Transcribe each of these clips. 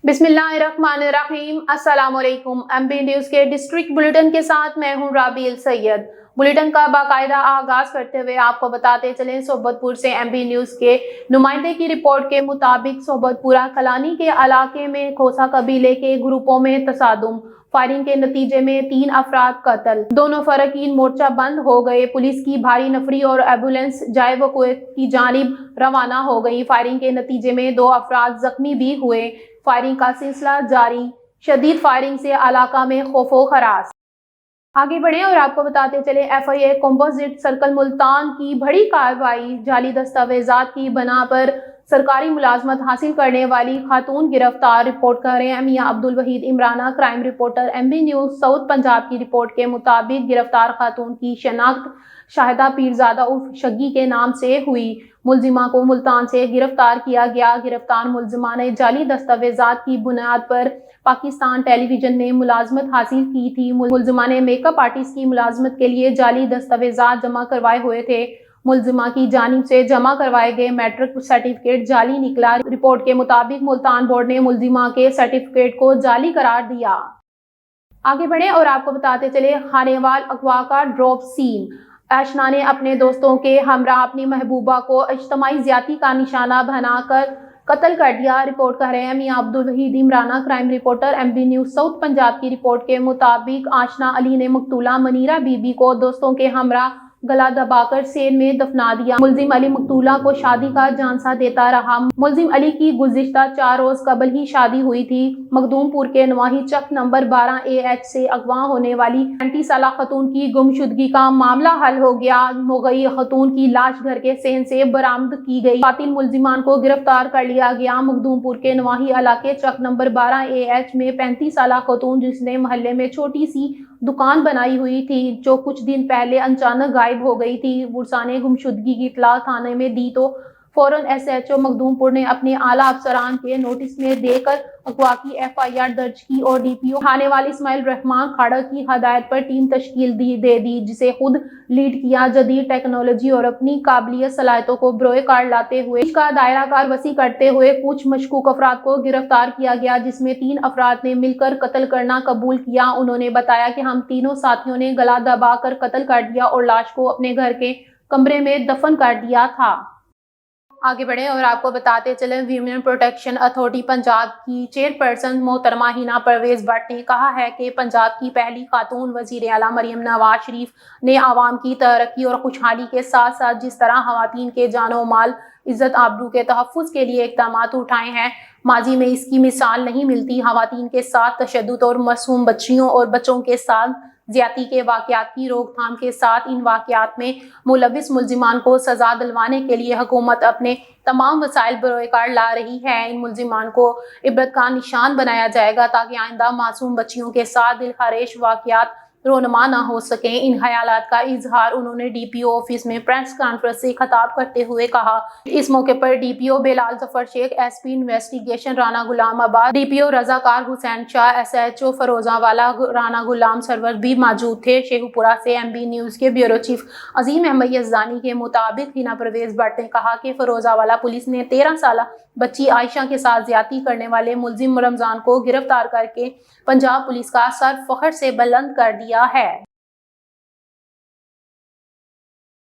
बिस्मिल्लाहिर्रहमानिर्रहीम। अस्सलाम वालेकुम। एमबी न्यूज़ के डिस्ट्रिक्ट बुलेटिन के साथ मैं हूं राबील सैयद। बुलेटिन का बाकायदा आगाज करते हुए आपको बताते चलें, सोबतपुर से एमबी न्यूज़ के नुमाइंदे की रिपोर्ट के मुताबिक सोबतपुरा कलानी के इलाके में खोसा कबीले के ग्रुपों में तसादुम, फायरिंग के नतीजे में 3 अफराद कत्ल, दोनों फरकीन मोर्चा बंद हो गए। पुलिस की भारी नफरी और एम्बुलेंस जाए वक़्त की जानिब रवाना हो गई। फायरिंग के नतीजे में 2 अफराद जख्मी भी हुए। फायरिंग का सिलसिला जारी, शदीद फायरिंग से इलाका में खौफो खरास। आगे बढ़े और आपको बताते चले, FIA कंपोजिट सर्कल मुल्तान की बड़ी कार्रवाई, जाली दस्तावेजात की बना पर सरकारी मुलाजमत हासिल करने वाली खातून गिरफ्तार। रिपोर्ट कर रहे हैं Mian Abdul Waheed Imrana, crime reporter MB news south Punjab की रिपोर्ट के मुताबिक गिरफ्तार खातून की शनाख्त शाहिदा पीरजादा उर्फ शग्गी के नाम से हुई। मुलजिमा को मुल्तान से गिरफ्तार किया गया। गिरफ्तार मुलजिमा ने जाली दस्तावेजात की बुनियाद पर पाकिस्तान टेलीविजन में मुलाजमत हासिल की थी। मुलजिमा ने मेकअप आर्टिस्ट की मुलाजमत के लिए जाली दस्तावेजात जमा करवाए हुए थे। मुलजिमा की जानिब से जमा करवाए गए मैट्रिक सर्टिफिकेट जाली निकला। रिपोर्ट के मुताबिक मुल्तान बोर्ड ने मुलजिमा के सर्टिफिकेट को जाली करार दिया। आगे बढ़े और आपको बताते चले, खानेवाल अगवा का ड्रॉप सीन। आशना ने अपने दोस्तों के हमरा अपनी महबूबा को इज्तमाई ज्यादती का निशाना बनाकर कत्ल कर दिया। रिपोर्ट कर रहे हैं Mian Abdul Waheed Imrana, crime reporter MB news south Punjab की रिपोर्ट के मुताबिक आशना अली ने मकतूला मनीरा बीबी को दोस्तों के हमरा गला दबाकर सेल में दफना दिया। मुलजिम अली मकतूला को शादी का झांसा देता रहा। मुलजिम अली की गुज़िश्ता 4 रोज कबल ही शादी हुई थी। मखदूमपुर के नवाही चक नंबर 12 AH से अगवा होने वाली 35 साला खतून की गुमशुदगी का मामला हल हो गया। मुगई खतून की लाश घर के सहन से बरामद की गई। कातिल मुलजिमान को गिरफ्तार कर लिया गया। मखदूमपुर के नवाही इलाके चक नंबर 12 AH में 35 साला खतून, जिसने मोहल्ले में छोटी सी दुकान बनाई हुई थी, जो कुछ दिन पहले अचानक गायब हो गई थी। पुलिस ने गुमशुदगी की इत्तला थाने में दी तो फौरन SHO मखदूमपुर ने अपने आला अफसरान के नोटिस में देकर अगवा की FIR दर्ज की और DPO थाने वाले इस्माइल रहमान खाड़ा की हदायत पर टीम तश्कील दे दी, जिसे खुद लीड किया। जदीद टेक्नोलॉजी और अपनी काबिलियत सलाहियतों को बरोए कार लाते हुए इसका दायरा कार वसी करते हुए कुछ मशकूक अफराद को गिरफ्तार किया गया, जिसमें 3 अफराद ने मिलकर कत्ल करना कबूल किया। उन्होंने बताया कि हम तीनों साथियों ने गला दबा कर कत्ल कर दिया और लाश को अपने घर के कमरे में दफन कर दिया था। आगे बढ़े और आपको बताते चले, वीमेन प्रोटेक्शन अथॉरिटी पंजाब की चेयरपर्सन मोहतरमा हिना परवेज भट्ट ने कहा है कि पंजाब की पहली खातून वजीर आला मरियम नवाज शरीफ ने आवाम की तरक्की और खुशहाली के साथ साथ जिस तरह खवातीन के जानो माल, इज्जत आबरू के तहफ़्फ़ुज़ के लिए इक़दाम उठाए हैं, माजी में इसकी मिसाल नहीं मिलती। खवातीन के साथ तशद्दुद और मासूम बच्चियों और बच्चों के साथ ज्यादती के वाक़यात की रोकथाम के साथ इन वाक़यात में मुलविस मुलजिमान को सजा दिलवाने के लिए हुकूमत अपने तमाम वसाइल बरोए कार ला रही है। इन मुलजिमान को इबरत का निशान बनाया जाएगा ताकि आइंदा मासूम बच्चियों के साथ दिलखराश वाक़यात रोनमा ना हो सके। इन ख्यालात का इजहार उन्होंने DPO ऑफिस में प्रेस कॉन्फ्रेंस से खिताब करते हुए कहा। इस मौके पर DPO Bilal Zafar Sheikh, SP investigation Rana Ghulam Abad, DPO Razakar Hussain Shah, SHO Ferozwala Rana Ghulam Sarwar भी मौजूद थे। शेखुपुरा से MB न्यूज़ के ब्यूरो चीफ अजीम अहमद यज़दानी के मुताबिक हिना परवेज भट्ट ने कहा कि फरोजावाला पुलिस ने 13 साला बच्ची आयशा के साथ ज्यादती करने वाले मुलजिम रमजान को गिरफ्तार करके पंजाब पुलिस का सर फख्र से बुलंद कर दिया है।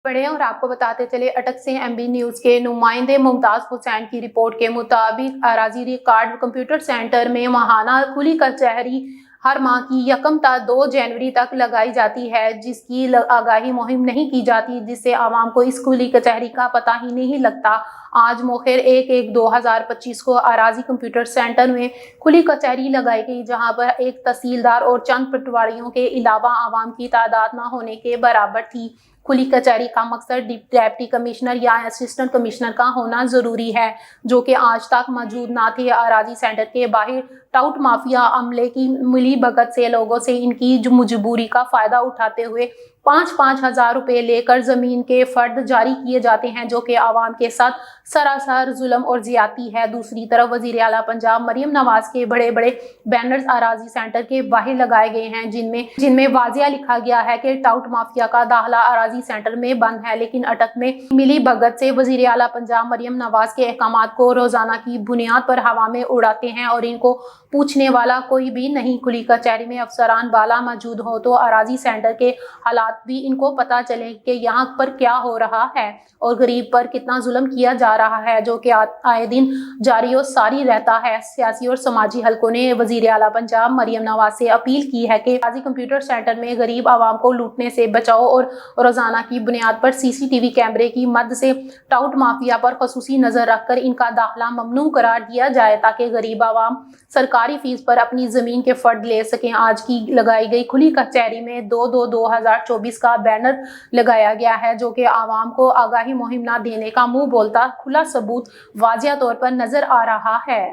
बढ़े और आपको बताते चले, अटक से MB न्यूज़ के नुमाइंदे मुमताज हुसैन की रिपोर्ट के मुताबिक अराजी रिकॉर्ड कंप्यूटर सेंटर में माहाना खुली कचहरी हर माह की 1 ta 2 जनवरी तक लगाई जाती है, जिसकी आगाही मुहिम नहीं की जाती, जिससे आवाम को इस खुली कचहरी का पता ही नहीं लगता। आज मोखिर 1/1/2025 को अराजी कंप्यूटर सेंटर में खुली कचहरी लगाई गई, जहां पर एक तहसीलदार और चंद पटवारियों के अलावा आवाम की तादाद न होने के बराबर थी। खुली कचहरी का मकसद डिप्टी कमिश्नर या असिस्टेंट कमिश्नर का होना जरूरी है, जो कि आज तक मौजूद ना थे। अराजी सेंटर के बाहर टाउट माफिया अमले की मिली भगत से लोगों से इनकी मजबूरी का फायदा उठाते हुए 5-5 हज़ार रुपए लेकर जमीन के फर्द जारी किए जाते हैं, जो कि आवाम के साथ सरासर जुल्म और ज्यादती है। दूसरी तरफ वजीर आला पंजाब मरियम नवाज के बड़े बड़े बैनर्स अराजी सेंटर के बाहर लगाए गए हैं, जिनमें वाजिया लिखा गया है कि टाउट माफिया का दाखिला अराजी सेंटर में बंद है, लेकिन अटक में मिली भगत से वजीर आला पंजाब मरियम नवाज के अहकामात को रोजाना की बुनियाद पर हवा में उड़ाते हैं और इनको पूछने वाला कोई भी नहीं। खुली कचहरी में अफसरान बाला मौजूद हो तो अराजी सेंटर के हालात भी इनको पता चले कि यहाँ पर क्या हो रहा है और गरीब पर कितना जुल्म किया जा रहा है, जो कि आए दिन जारी और सारी रहता है। सियासी और समाजी हलकों ने वजीर आला पंजाब मरियम नवाज से अपील की है कि अराजी कंप्यूटर सेंटर में गरीब आवाम को लूटने से बचाओ और रोजाना की बुनियाद पर CCTV कैमरे की मदद से टाउट माफिया पर खसूसी नजर रखकर इनका दाखिला ममनू करार दिया जाए, ताकि गरीब आवाम सरकारी फीस पर अपनी जमीन के फर्द ले सकें। आज की लगाई गई खुली कचहरी में 2/2/2024 का बैनर लगाया गया है, जो कि आवाम को आगाही मुहिम न देने का मुंह बोलता खुला सबूत वाजिया तौर पर नजर आ रहा है।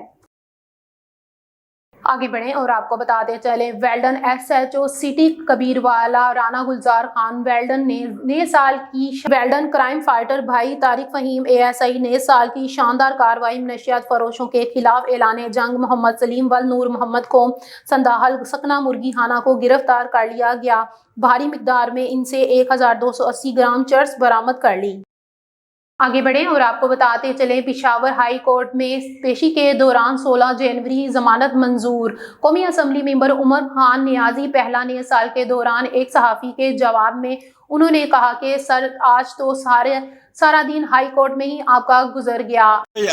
आगे बढ़ें और आपको बताते चले, well done SHO city Kabirwala Rana Gulzar Khan well done ने नए साल की वेल्डन क्राइम फाइटर भाई तारिक फहीम ASI नए साल की शानदार कार्रवाई नशियात फरोशों के खिलाफ ऐलान जंग मोहम्मद सलीम वल नूर मोहम्मद को संदाहल सकना मुर्गी खाना को गिरफ्तार कर लिया गया। भारी मिकदार में इनसे 1280 ग्राम चर्स बरामद कर ली। आगे बढ़ें और आपको बताते चले, पिशावर हाई कोर्ट में पेशी के दौरान 16 जनवरी जमानत मंजूर। कौमी असम्बली मेंबर उमर खान नियाजी पहला नए साल के दौरान एक सहाफ़ी के जवाब में उन्होंने कहा कि सर आज तो सारा दिन हाई कोर्ट में ही आपका गुजर गया।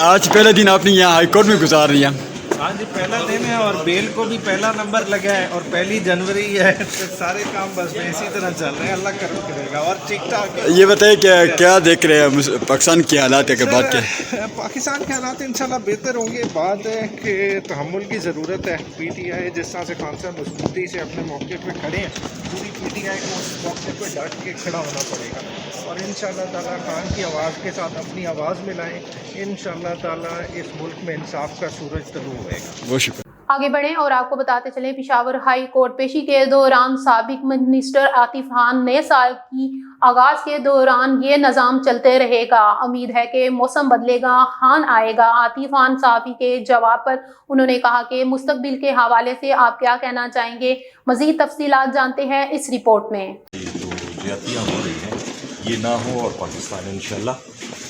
आज पहला दिन आपने यहाँ हाई कोर्ट में गुजार लिया। हाँ जी, पहला दिन है और बेल को भी पहला नंबर लगा है और पहली जनवरी है, तो सारे काम बस में इसी तरह चल रहे हैं। अल्लाह करम करेगा और ठीक ठाक। ये बताइए क्या देख रहे हैं पाकिस्तान के हालात अगर बात करें? पाकिस्तान के हालात इंशाल्लाह बेहतर होंगे। बात है कि तहम्मुल की ज़रूरत है। PTI जिस तरह से खान साहब मजबूती से अपने मौके पर खड़े हैं, पूरी PTI को उस मौके पर डट के खड़ा होना पड़ेगा और इंशाल्लाह ताला खान की आवाज़ के साथ अपनी आवाज़ मिलाएं। इंशाल्लाह ताला इस मुल्क में इंसाफ का सूरज तलू होएगा। बहुत शुक्रिया। आगे बढ़ें और आपको बताते चलें, पिशावर हाई कोर्ट पेशी के दौरान साबिक मिनिस्टर आतिफ खान नए साल की आगाज के दौरान ये निज़ाम चलते रहेगा, उम्मीद है कि मौसम बदलेगा, खान आएगा। आतिफ खान साफ़ी के जवाब पर उन्होंने कहा कि मुस्तकबिल के हवाले से आप क्या कहना चाहेंगे। मज़ीद तफसीलात जानते हैं इस रिपोर्ट में। ज्यादतियाँ हो रही हैं ये ना हो और पाकिस्तान इंशाल्लाह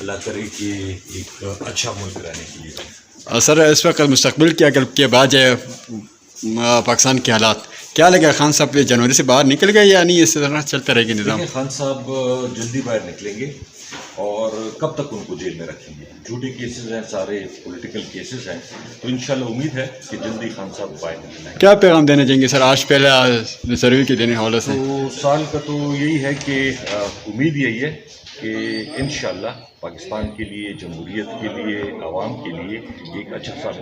अल्लाह करे कि एक अच्छा मुल्क रहने के लिए। सर इस वक्त मुस्तकबिल की अगर के बाद पाकिस्तान के हालात क्या लगे? खान साहब जनवरी से बाहर निकल गए या नहीं, इस तरह चलता रहेगा निज़ाम? खान साहब जल्दी बाहर निकलेंगे और कब तक उनको जेल में रखेंगे? झूठे केसेस हैं, सारे पॉलिटिकल केसेस हैं, तो इंशाल्लाह उम्मीद है कि जल्दी खान साहब बाहर निकलेंगे। क्या पैगाम देना चाहेंगे सर आज पहले सर्वे के देने हवाले से? तो साल का तो यही है कि उम्मीद यही है कि इंशाल्लाह पाकिस्तान के लिए, जमहूरियत के लिए, आवाम के लिए एक अच्छा साल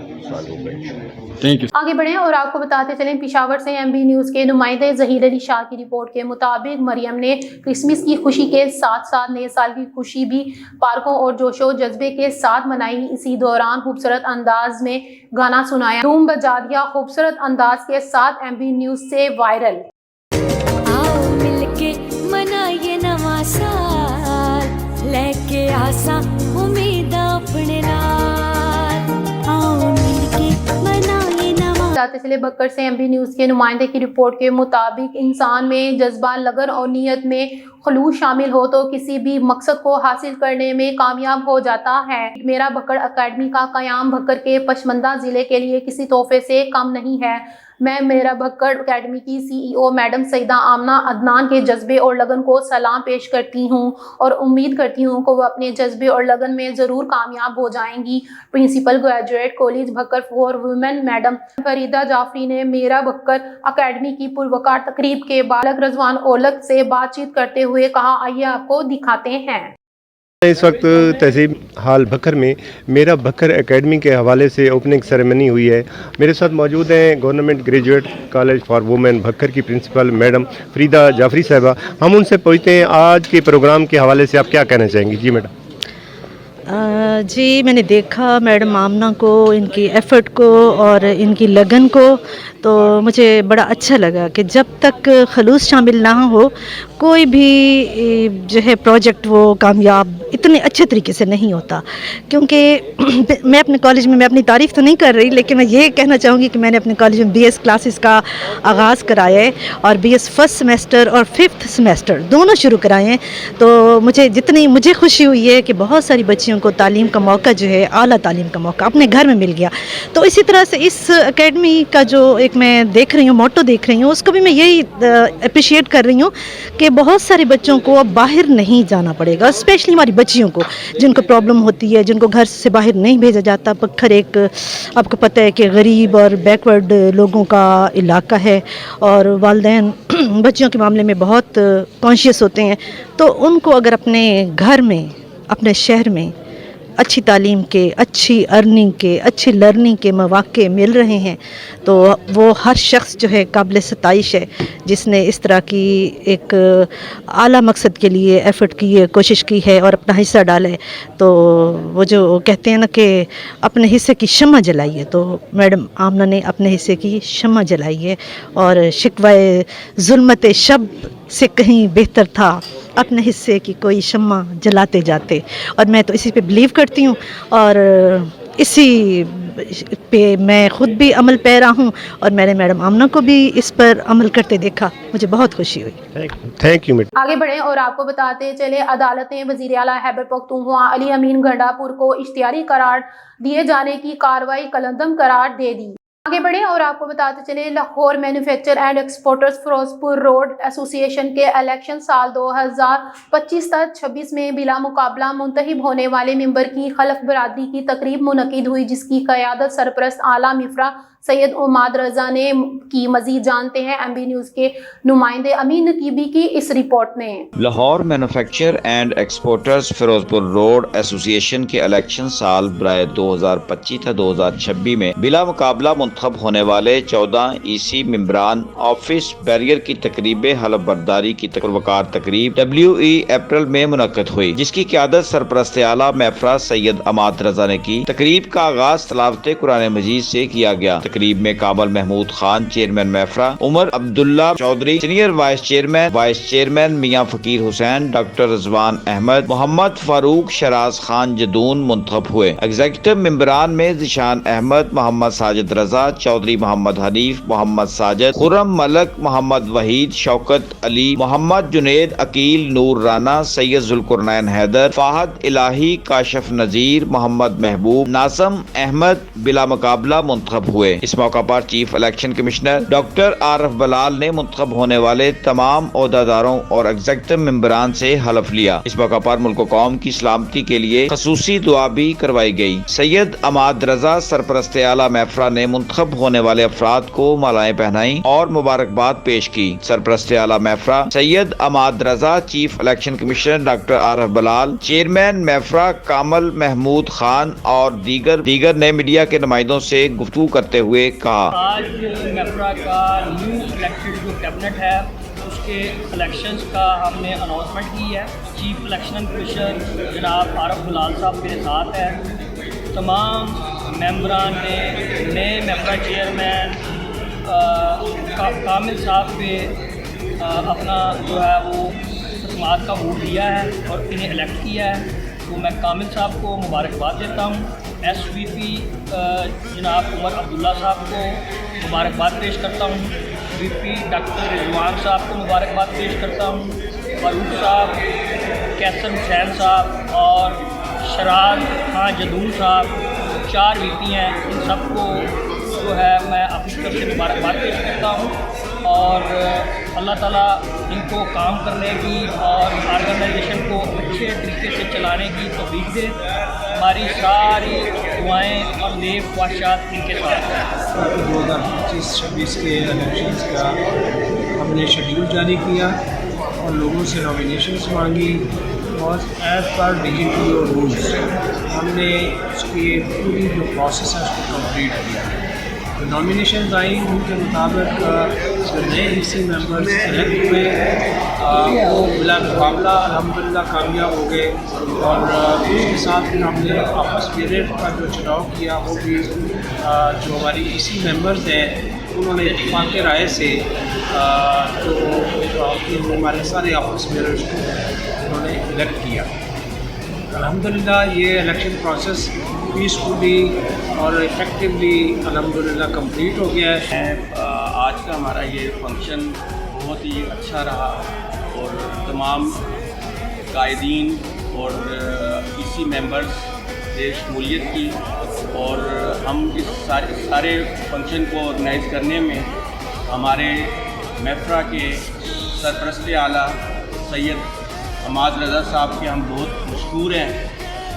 होगा इंशाल्लाह। Thank you. आगे बढ़ें और आपको बताते चलें, पिशावर से MB न्यूज़ के नुमाइंदे ज़हीर अली शाह की रिपोर्ट के मुताबिक मरियम ने क्रिसमस की खुशी के साथ साथ नए साल की खुशी भी पार्कों और जोशो जज्बे के साथ मनाई। इसी दौरान खूबसूरत अंदाज में गाना सुनाया, धूम बजा दिया। खूबसूरत अंदाज के साथ MB न्यूज़ से वायरल। आओ मिलके मनाइए नवा साल, लेके आसा उम्मीद अपने नाल। आओ मिलके मनाइए नवा। जाते चले भक्कर से MB न्यूज़ के नुमाइंदे की रिपोर्ट के मुताबिक इंसान में जज्बा, लगन और नीयत में खलूस शामिल हो तो किसी भी मकसद को हासिल करने में कामयाब हो जाता है। मेरा भक्कड़ अकेडमी का क़याम भक्कर के पशमंदा ज़िले के लिए किसी तोहफे से कम नहीं है। मैं मेरा भक्कड़ अकेडमी की CEO मैडम सईदा आमना अदनान के जज्बे और लगन को सलाम पेश करती हूँ और उम्मीद करती हूँ कि वो अपने जज्बे और लगन में ज़रूर कामयाब हो जाएंगी। Principal graduate college Bhakkar for women madam Farida Jafri ने मेरा भक्कड़ अकेडमी की पुरवकार तकरीब के बाद रजवान औलख से बातचीत करते हुए कहा, आइए आपको दिखाते हैं। इस वक्त तहसील हाल भक्कर में मेरा भक्कर एकेडमी के हवाले से ओपनिंग सेरेमनी हुई है। मेरे साथ मौजूद हैं government graduate college for women Bhakkar की प्रिंसिपल मैडम फरीदा जाफरी साहिबा। हम उनसे पूछते हैं आज के प्रोग्राम के हवाले से आप क्या कहना चाहेंगी। जी मैडम। جی میں نے دیکھا میڈم آمنہ کو، ان کی ایفرٹ کو اور ان کی لگن کو، تو مجھے بڑا اچھا لگا کہ جب تک خلوص شامل نہ ہو کوئی بھی جو ہے پروجیکٹ وہ کامیاب اتنے اچھے طریقے سے نہیں ہوتا. کیونکہ میں اپنے کالج میں اپنی تعریف تو نہیں کر رہی، لیکن میں یہ کہنا چاہوں گی کہ میں نے اپنے کالج میں BS کلاسز کا آغاز کرایا ہے، اور BS فرسٹ سیمیسٹر اور 5th سیمیسٹر دونوں شروع کرائے ہیں. تو مجھے خوشی ہوئی ہے کہ بہت ساری بچیوں کو تعلیم کا موقع جو ہے، اعلیٰ تعلیم کا موقع اپنے گھر میں مل گیا. تو اسی طرح سے اس اکیڈمی کا جو ایک میں دیکھ رہی ہوں، موٹو دیکھ رہی ہوں، اس کو بھی میں یہی اپریشیٹ کر رہی ہوں کہ بہت سارے بچوں کو اب باہر نہیں جانا پڑے گا، اسپیشلی ہماری بچیوں کو جن کو پرابلم ہوتی ہے، جن کو گھر سے باہر نہیں بھیجا جاتا. پکھر ایک آپ کو پتہ ہے کہ غریب اور بیکورڈ لوگوں کا علاقہ ہے، اور والدین بچیوں کے معاملے میں بہت کانشیس ہوتے ہیں. تو ان کو اگر اپنے گھر میں، اپنے شہر میں اچھی تعلیم کے، اچھی ارننگ کے، اچھی لرننگ کے مواقع مل رہے ہیں، تو وہ ہر شخص جو ہے قابل ستائش ہے جس نے اس طرح کی ایک اعلیٰ مقصد کے لیے ایفرٹ کی ہے، کوشش کی ہے اور اپنا حصہ ڈالا ہے. تو وہ جو کہتے ہیں نا کہ اپنے حصے کی شمع جلائی ہے، تو میڈم آمنہ نے اپنے حصے کی شمع جلائی ہے، اور شکوائے ظلمت شب سے کہیں بہتر تھا اپنے حصے کی کوئی شمع جلاتے جاتے. اور میں تو اسی پہ بلیو کرتی ہوں، اور اسی پہ میں خود بھی عمل پیرا ہوں، اور میں نے میڈم آمنہ کو بھی اس پر عمل کرتے دیکھا. مجھے بہت خوشی ہوئی. Thank you madam. آگے بڑھیں اور آپ کو بتاتے چلے عدالت نے وزیر اعلیٰ خیبر پختونخوا علی امین گھنڈاپور کو اشتہاری قرار دیے جانے کی کارروائی کالعدم قرار دے دی. آگے بڑھیں اور آپ کو بتاتے چلے Lahore manufacture and exporters Ferozepur road association کے الیکشن سال 2025-26 میں بلا مقابلہ منتخب ہونے والے ممبر کی خلف برادری کی تقریب منعقد ہوئی، جس کی قیادت سرپرست اعلیٰ مفرا سید عماد رضا نے کی. مزید جانتے ہیں MB نیوز کے نمائندے امین نقیبی کی اس رپورٹ میں. Lahore manufacture and exporters Ferozepur road association کے الیکشن سال برائے 2025-2026 میں بلا مقابلہ منتخب ہونے والے 14 EC ممبران آفس بیریئر کی تقریب حلف برداری کی وقار تقریب WE اپریل میں منعقد ہوئی، جس کی قیادت سرپرست اعلیٰ مفرا سید عماد رضا نے کی. تقریب کا آغاز تلاوت قرآن مجید سے کیا گیا. تقریب میں کامل Mahmood Khan chairman مفرا، Omar Abdullah Chaudhry senior vice chairman میاں فقیر حسین، ڈاکٹر رضوان احمد، محمد فاروق، شراز خان جدون منتخب ہوئے. ایگزیکٹو ممبران میں ذیشان احمد، محمد ساجد رضا، چودھری محمد حنیف، محمد ساجد، خرم ملک، محمد وحید، شوکت علی، محمد جنید، عقیل، نور رانا، سید ذوالقرنین حیدر، فاہد الہی، کاشف نذیر، محمد محبوب، ناظم احمد بلا مقابلہ منتخب ہوئے. اس موقع پر چیف الیکشن کمشنر ڈاکٹر عارف بلال نے منتخب ہونے والے تمام عہدیداروں اور ایگزیکٹو ممبران سے حلف لیا. اس موقع پر ملک و قوم کی سلامتی کے لیے خصوصی دعا بھی کروائی گئی. سید عماد رضا سرپرست اعلیٰ مفرا نے منتخب ہونے والے افراد کو مالائیں پہنائیں اور مبارکباد پیش کی. سرپرست اعلیٰ مفرا سید عماد رضا، چیف الیکشن کمشنر ڈاکٹر عارف بلال، چیئرمین مفرا کامل محمود خان اور دیگر نے میڈیا کے نمائندوں سے گفتگو کرتے ہوئے کہا، آج مفرا کا نیو الیکٹڈ جو کیبنٹ ہے اس کے الیکشنز کا ہم نے اناؤنسمنٹ کی ہے. چیف الیکشن کمشنر جناب عارف بلال صاحب میرے ساتھ ہیں. تمام ممبران نے نئے مفرا چیئرمین کامل صاحب پہ اپنا جو ہے وہ اعتماد کا ووٹ دیا ہے اور انہیں الیکٹ کیا ہے. تو میں کامل صاحب کو مبارکباد دیتا ہوں. SVP جناب عمر عبداللہ صاحب کو مبارکباد پیش کرتا ہوں. VP ڈاکٹر رضوان صاحب کو مبارکباد پیش کرتا ہوں. فاروق صاحب، کیسر حسین صاحب اور شراز خان جدون صاحب 4 VP ہیں. ان سب کو جو ہے میں اپنی طرف سے مبارکباد پیش کرتا ہوں، اور اللہ تعالیٰ ان کو کام کرنے کی اور آرگنائزیشن کو اچھے طریقے سے چلانے کی توفیق دے. ہماری ساری دعائیں اور نیک خواہشات ان کے ساتھ ہیں. 2025-26 کے الیکشنز کا ہم نے شیڈیول جاری کیا اور لوگوں سے نامینیشنز مانگی، اور ایز پر DGP اور رولز ہم نے اس کی پوری جو پروسیس ہے اس کو کمپلیٹ کیا. नॉमिनेशन आई, उनके मुताबिक जो नए ईसी मेंबर्स सेलेक्ट हुए वो बिला मुकाबला अल्हम्दुलिल्लाह कामयाब हो गए। और उसके साथ फिर हमने आपस पीरियड का जो चुनाव किया वो भी जो हमारी ईसी मेंबर्स हैं उन्होंने इत्तेफाक के राय से जो हमारे सारे ऑफिस मेयर्स को उन्होंने इलेक्ट किया। अल्हम्दुलिल्लाह ये इलेक्शन प्रोसेस पीसफुली और इफ़ेक्टिवली अल्हम्दुलिल्लाह कंप्लीट हो गया है। आज का हमारा ये फंक्शन बहुत ही अच्छा रहा और तमाम कायदीन और इसी मेंबर्स ने शमूलियत की और हम इस सारे फंक्शन को ऑर्गेनाइज़ करने में हमारे महफरा के सरपरस्त आला सैयद हमाद रज़ा साहब के हम बहुत मशकूर हैं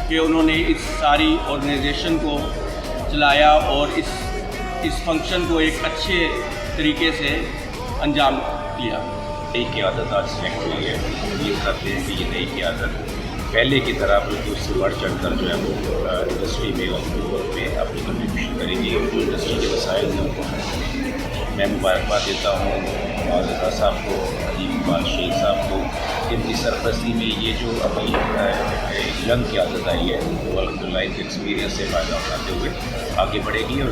कि उन्होंने इस सारी ऑर्गेनाइजेशन को चलाया और इस फंक्शन को एक अच्छे तरीके से अंजाम दिया। नई क़यादत आज सेलेक्ट हुई है। उम्मीद करते हैं कि ये नई क़यादत पहले की तरह बल्कि उससे बढ़ चढ़ कर जो है वो इंडस्ट्री में और ग्रोथ में अपनी कंट्रीब्यूशन करेगी और जो इंडस्ट्री के वसाइल हैं उनको मैं मुबारकबाद देता हूँ और रज़ा साहब को, अजीब इकबाल शेख साहब को, इनकी सरपरस्ती में ये जो अभी यंग क़यादत आई है वो अल्हम्दुलिल्लाह इनके एक्सपीरियंस से फ़ायदा उठाते हुए आगे बढ़ेगी। और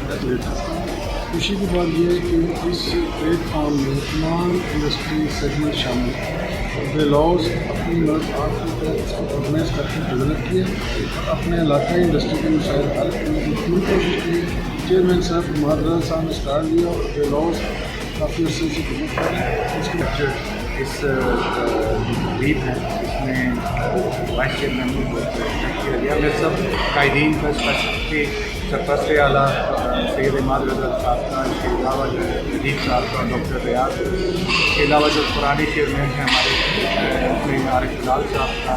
खुशी की बात यह है कि इस प्लेटफॉर्म में तमाम इंडस्ट्री सेगमेंट शामिल हैं। बेलॉज अपनी ऑर्गेनाइज करके डेवलप किया, अपने इलाकाई इंडस्ट्री के मसाइल हल करने की पूरी कोशिश की। चेयरमैन साहब हमाद रज़ा साहब ने स्टार्ट लिया और बेलॉज काफ़ी अर्से से डेवलप करें। इसके लेक्चर इस लीप है इसमें वाइस चेयरमैन को किया गया। मैं सब कायदीन का स्पेशल सरपरस्त आला सैयद हमाद रज़ा साहब का, इसके अलावा जो अदीब साहब का, डॉक्टर रियाज, इसके अलावा जो पुराने चेयरमैन हैं हमारे उसमें आरिफ बिलाल साहब का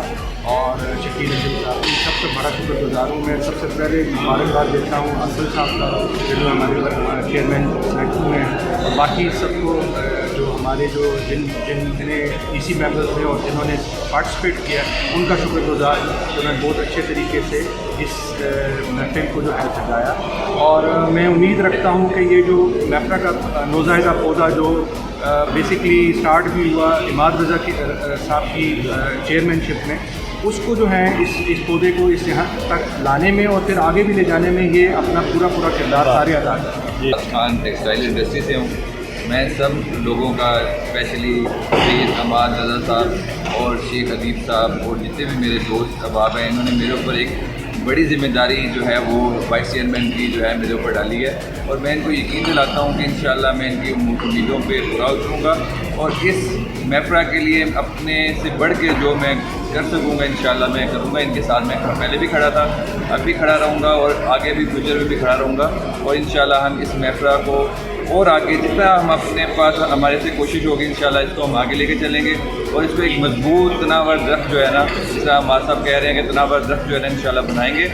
और शकील अजीम साहब, इन सबसे बड़ा शुक्रगुजार हूँ। मैं सबसे पहले मुबारकबाद देता हूँ अंकुल साहब का जिन्होंने हमारे चेयरमैन सेलेक्ट हुए हैं और बाकी सबको जो हमारे जो जिन्हें इसी मेंबर्स थे और जिन्होंने पार्टिसिपेट किया उनका शुक्रगुजार जो मैं बहुत अच्छे तरीके से इस महफिल को जो है सजाया। और मैं उम्मीद रखता हूँ कि ये जो महफरा का नौज़ायदा पौधा जो बेसिकली स्टार्ट भी हुआ इमाद रज़ा की साहब की चेयरमैनशिप में, उसको जो है इस पौधे को इस यहाँ तक लाने में और फिर आगे भी ले जाने में ये अपना पूरा किरदार सारे अदा करते हैं। खान टेक्सटाइल इंडस्ट्री से हूँ। मैं सब लोगों का स्पेशली सैयद हमाद रज़ा साहब और शेख अदीब साहब और जितने भी मेरे दोस्त अहबाब हैं, इन्होंने मेरे ऊपर एक बड़ी ज़िम्मेदारी जो है वो वाइस चेयरमैन की जो है मेरे ऊपर डाली है और मैं इनको यकीन दिलाता हूँ कि इंशाल्लाह मैं इनकी उम्मीदों पे पूरा उतरूँगा और इस महफरा के लिए अपने से बढ़ के जो मैं कर सकूँगा इंशाल्लाह मैं करूँगा। इनके साथ मैं पहले भी खड़ा था, अब भी खड़ा रहूँगा और आगे भी फ्यूचर में भी खड़ा रहूँगा और इंशाल्लाह हम इस महफरा को और आगे जितना हम अपने पास हमारे से कोशिश होगी इंशाल्लाह इसको हम आगे लेके चलेंगे और इसको एक मजबूत तनावर दरख्त जो है ना, जिसका हमारे साहब कह रहे हैं कि तनावर दरख्त जो है ना इंशाल्लाह बनाएंगे।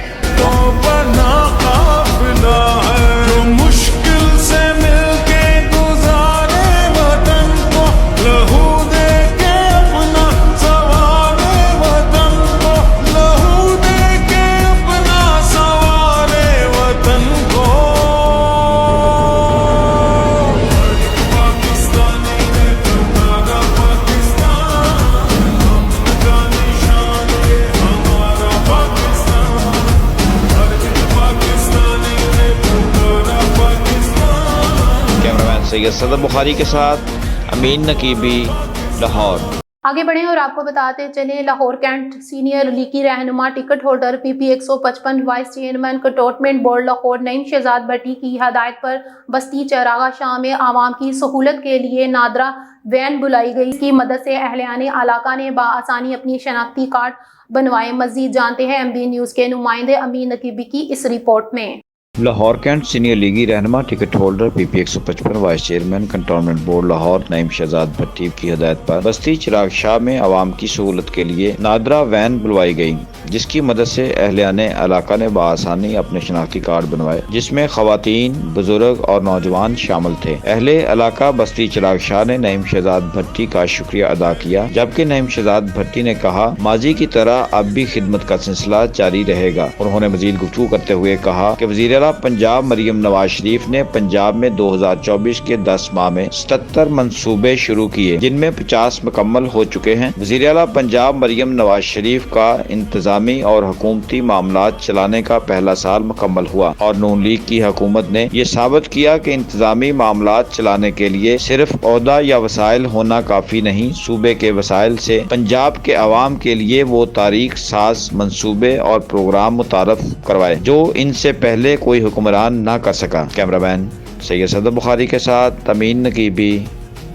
मुश्किल से मिलके गुजारे वतन को लहू दे के अपना सवारे वतन को लहू दे के अपना सवारे वतन को। सैयद सदर बुखारी के साथ अमीन नकीबी, लाहौर। आगे बढ़ें और आपको बताते चलें, लाहौर कैंट सीनियर लीगी रहनुमा ticket holder PP 155 vice chairman cantonment board Lahore Naeem Shahzad Bhatti की हदायत पर बस्ती चरागा शाह में आवाम की सहूलत के लिए नादरा वैन बुलाई गई। इसकी मदद से अहलियाने इलाका ने बाआसानी अपनी शनाख्ती कार्ड बनवाए। मजीद जानते हैं MB न्यूज़ के नुमाइंदे अमीन नकीबी की इस रिपोर्ट में। लाहौर कैंट सीनियर लीगी रहनुमा ticket holder PP 155 vice chairman cantonment board Lahore Naeem Shahzad Bhatti की हदायत पर बस्ती चिराग शाह में आवाम की सहूलत के लिए नादरा वैन बुलवाई गई, जिसकी मदद से अहलियाने इलाका ने बआसानी अपने शनाख्ती कार्ड बनवाए, जिसमें खवातीन, बुजुर्ग और नौजवान शामिल थे। अहले इलाका बस्ती चिराग शाह ने नईम शहजाद भट्टी का शुक्रिया अदा किया, जबकि नईम शहजाद भट्टी ने कहा माजी की तरह अब भी खिदमत का सिलसिला जारी रहेगा। उन्होंने मजीद गुफ्तगू करते हुए कहा कि वज़ीर आला पंजाब मरियम नवाज शरीफ ने पंजाब में 2024 के 10 माह में 77 मंसूबे शुरू किए, जिनमें 50 मुकम्मल हो चुके हैं। वज़ीर आला पंजाब मरियम नवाज शरीफ का इंतजामी और हुकूमती मामलात चलाने का पहला साल मुकम्मल हुआ और नून लीग की हुकूमत ने ये साबित किया कि इंतजामी मामलात चलाने के लिए सिर्फ ओहदा या वसाइल होना काफी नहीं, सूबे के वसाइल से पंजाब के अवाम के लिए वो तारीख साज मंसूबे और प्रोग्राम मुतारफ करवाए जो इनसे पहले कोई हुक्मरान ना कर सका। कैमरामैन सैयद सदर बुखारी के साथ तमीन नकीबी,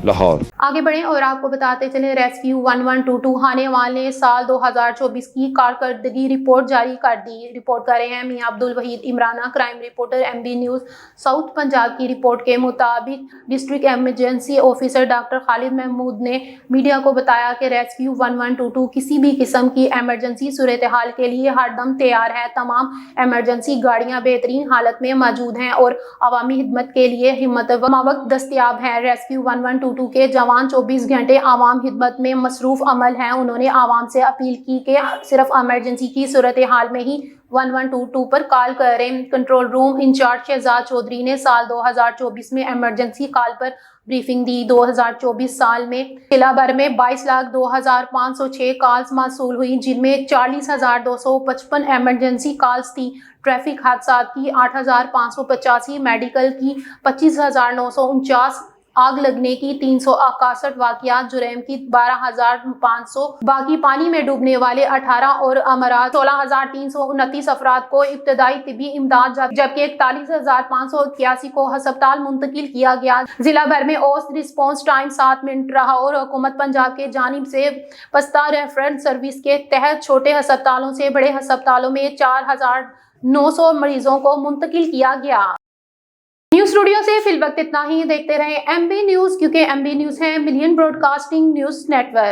लाहौर। आगे बढ़ें और आपको बताते चले रेस्क्यू 1122 हानेवाल ने साल 2024 की कारकर्दगी रिपोर्ट जारी कर दी। रिपोर्ट कर रहे हैं Mian Abdul Waheed Imrana, crime reporter MB news south Punjab की रिपोर्ट के मुताबिक district emergency officer doctor Khalid Mahmood ने मीडिया को बताया कि रेस्क्यू 1122 किसी भी किस्म की एमरजेंसी सूरत हाल के लिए हरदम तैयार है। तमाम एमरजेंसी गाड़ियां बेहतरीन हालत में मौजूद हैं और अवामी खिदमत के लिए हिम्मत वक्त दस्तियाब हैं। रेस्क्यू 1122 के जवान 24 घंटे आवाम खिदमत में मसरूफ अमल हैं। उन्होंने आवाम से अपील की कि सिर्फ एमरजेंसी की सूरत हाल में ही 1122 पर कॉल करें। Control room in charge Shahzad Chaudhry ने साल 2024 में एमरजेंसी कॉल पर ब्रीफिंग दी। 2024 साल में जिला भर में 22,02,506 कॉल्स मौसूल हुई, जिनमें 40,255 एमरजेंसी कॉल्स थी। ट्रैफिक हादसा की 8,585, मेडिकल की 25,949, आग लगने की 361 वाक़यात, जुर्म की 12,500, बाकी पानी में डूबने वाले 18 और अमरात 16,329 अफराद को इब्तदाई तिबी इमदाद, जबकि 41,581 को हस्पताल मुंतकिल किया गया। जिला भर में औसत रिस्पॉन्स टाइम 7 मिनट रहा और हुकूमत पंजाब के जानिब से पस्ता रेफरेंस सर्विस के तहत छोटे हस्पतालों से बड़े हस्पतालों में 4,900 मरीजों को मुंतकिल किया गया। न्यूज़ स्टूडियो से फिल वक्त इतना ही। देखते रहें MB न्यूज़, क्योंकि MB न्यूज़ है मिलियन ब्रॉडकास्टिंग न्यूज़ नेटवर्क।